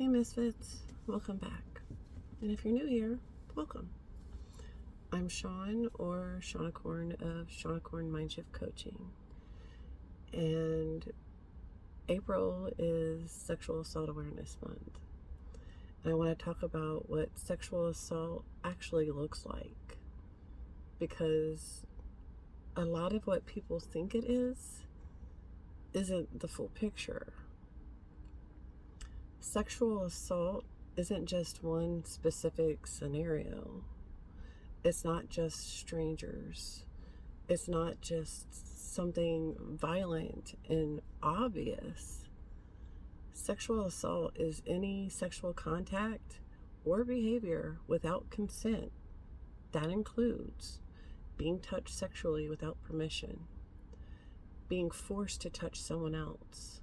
Hey Misfits, welcome back. And if you're new here, welcome. I'm Sean or Shaunacorn of Shaunacorn Mindshift Coaching. And April is Sexual Assault Awareness Month. And I want to talk about what sexual assault actually looks like. Because a lot of what people think it is isn't the full picture. Sexual assault isn't just one specific scenario. It's not just strangers. It's not just something violent and obvious. Sexual assault is any sexual contact or behavior without consent. That includes being touched sexually without permission, being forced to touch someone else,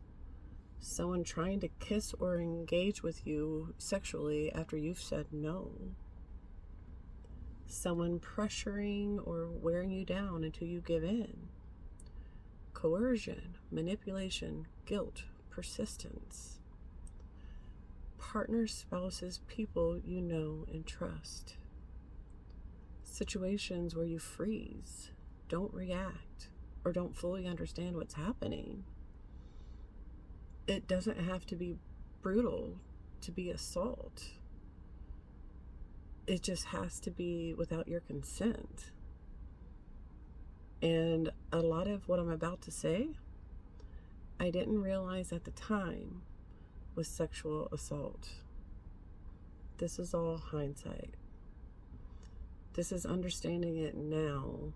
someone trying to kiss or engage with you sexually after you've said no, someone pressuring or wearing you down until you give in, coercion, manipulation, guilt, persistence, partners, spouses, people you know and trust, situations where you freeze, don't react, or don't fully understand what's happening. It doesn't have to be brutal to be assault. It just has to be without your consent. And a lot of what I'm about to say, I didn't realize at the time was sexual assault. This is all hindsight. This is understanding it now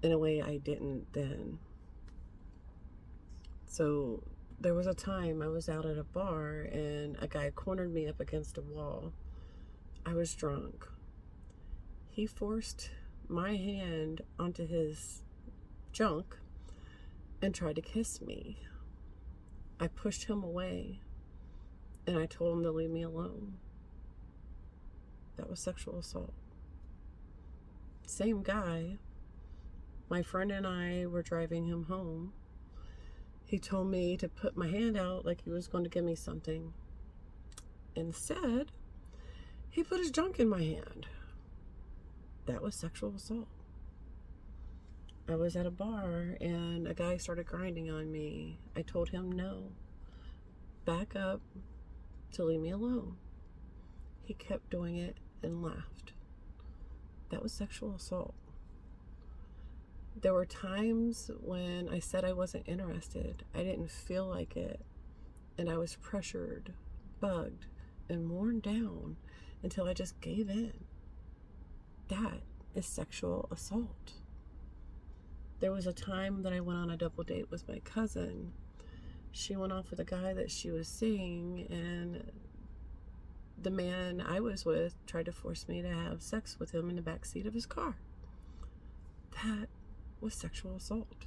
in a way I didn't then. So there was a time I was out at a bar and a guy cornered me up against a wall. I was drunk. He forced my hand onto his junk and tried to kiss me. I pushed him away and I told him to leave me alone. That was sexual assault. Same guy. My friend and I were driving him home. He told me to put my hand out like he was going to give me something. Instead, he put his junk in my hand. That was sexual assault. I was at a bar and a guy started grinding on me. I told him no. Back up to leave me alone. He kept doing it and laughed. That was sexual assault. There were times when I said I wasn't interested. I didn't feel like it. And I was pressured, bugged, and worn down until I just gave in. That is sexual assault. There was a time that I went on a double date with my cousin. She went off with a guy that she was seeing, and the man I was with tried to force me to have sex with him in the backseat of his car. That was sexual assault.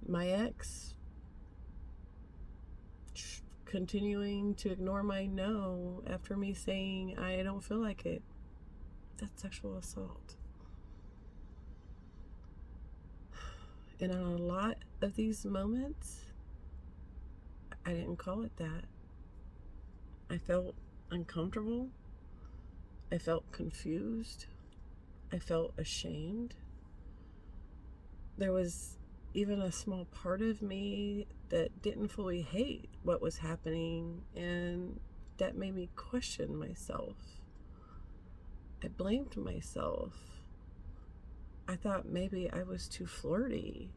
My ex continuing to ignore my no after me saying I don't feel like it. That's sexual assault. And on a lot of these moments, I didn't call it that. I felt uncomfortable. I felt confused. I felt ashamed. There was even a small part of me that didn't fully hate what was happening, and that made me question myself. I blamed myself. I thought maybe I was too flirty.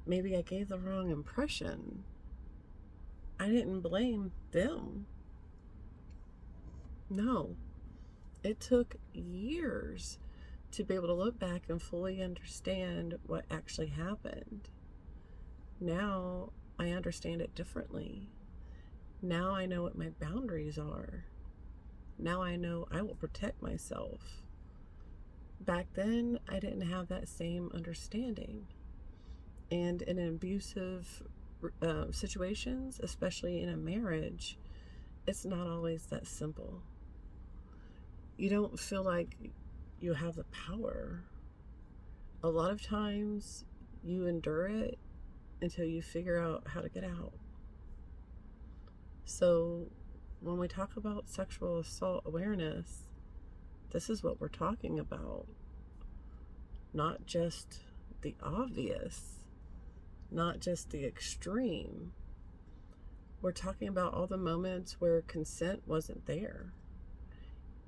Maybe I gave the wrong impression. I didn't blame them. No. It took years to be able to look back and fully understand what actually happened. Now I understand it differently. Now I know what my boundaries are. Now I know I will protect myself. Back then, I didn't have that same understanding. And in abusive situations, especially in a marriage, it's not always that simple. You don't feel like you have the power. A lot of times you endure it until you figure out how to get out. So when we talk about sexual assault awareness, this is what we're talking about. Not just the obvious, not just the extreme. We're talking about all the moments where consent wasn't there,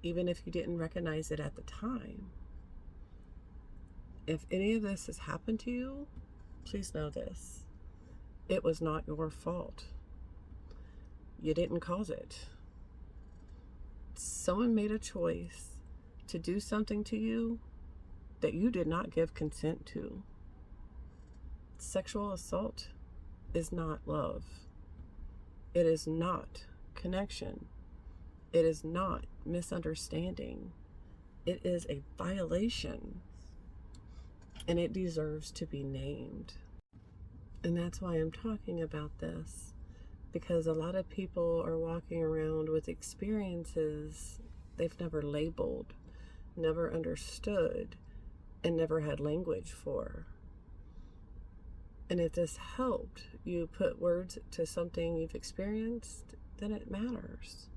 even if you didn't recognize it at the time. If any of this has happened to you, please know this. It was not your fault. You didn't cause it. Someone made a choice to do something to you that you did not give consent to. Sexual assault is not love. It is not connection. It is not misunderstanding. It is a violation, and it deserves to be named. And that's why I'm talking about this, because a lot of people are walking around with experiences they've never labeled, never understood, and never had language for. And if this helped you put words to something you've experienced, then it matters.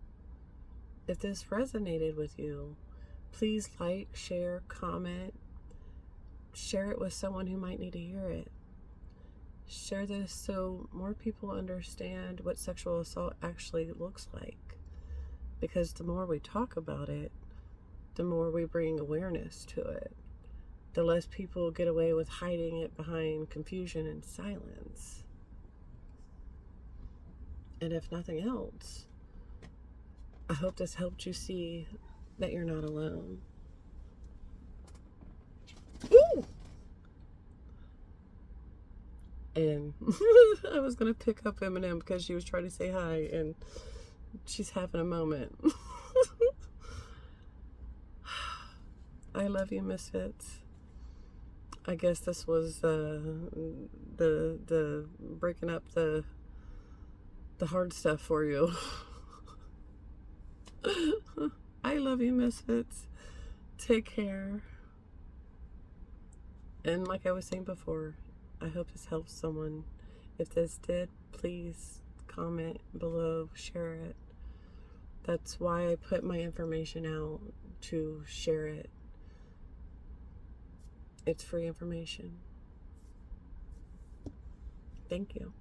If this resonated with you, please like, share, comment, share it with someone who might need to hear it. Share this so more people understand what sexual assault actually looks like. Because the more we talk about it, the more we bring awareness to it. The less people get away with hiding it behind confusion and silence. And if nothing else, I hope this helped you see that you're not alone. Ooh! And I was going to pick up Eminem because she was trying to say hi, and she's having a moment. I love you, Misfits. I guess this was the breaking up the hard stuff for you. I love you, Misfits. Take care. And like I was saying before, I hope this helps someone. If this did, please comment below, share it. That's why I put my information out, to share it. It's free information. Thank you.